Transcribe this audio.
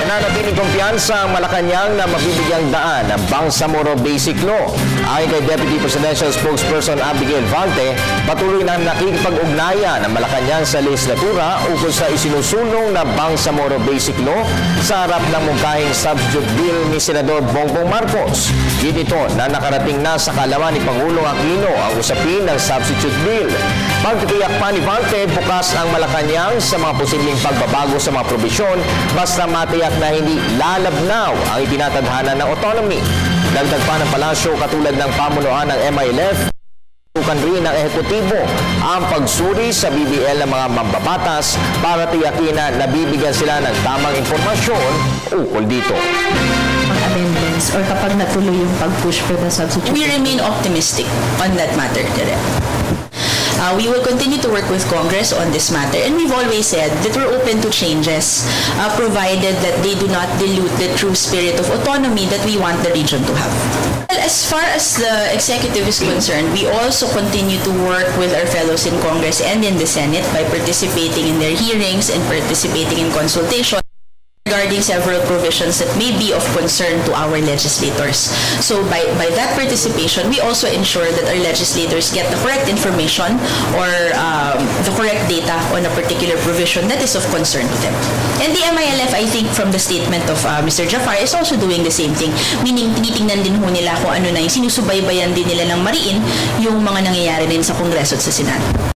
Nananatiling kumpiyansa ang Malacanang na mabibigyang daan ng Bangsamoro Basic Law. Ayon kay Deputy Presidential Spokesperson Abigail Vante, patuloy na nakikipag-ugnayan ng Malacanang sa legislatura ukol sa isinusulong na Bangsamoro Basic Law sa harap ng mungkahing substitute bill ni Senador Bongbong Marcos. Dito na nakarating na sa kalaman ni Pangulong Aquino ang usapin ng substitute bill. Pagtitiyak pa ni Vante, bukas ang Malacanang sa mga posibleng pagbabago sa mga probisyon basta matiyak na hindi lalabnaw ang itinatadhana ng autonomy. Dagdag pa ng palasyo katulad ng pamunuan ng MILF, tukan rin ng ehekutibo ang pagsuri sa BBL ng mga mambabatas para tiyakin na nabibigyan sila ng tamang impormasyon ukol dito. Amendments or kapag natuloy yung pag-push for the substitute? We remain optimistic on that matter, Direk. We will continue to work with Congress on this matter, and we've always said that we're open to changes provided that they do not dilute the true spirit of autonomy that we want the region to have. Well, as far as the executive is concerned, we also continue to work with our fellows in Congress and in the Senate by participating in their hearings and participating in consultation regarding several provisions that may be of concern to our legislators. So by that participation, we also ensure that our legislators get the correct information or the correct data on a particular provision that is of concern to them. And the MILF, I think, from the statement of Mr. Jafar, is also doing the same thing. Meaning, tinitingnan din ho nila kung ano na yung sinusubaybayan din nila ng mariin yung mga nangyayari din sa Kongreso at sa Senado.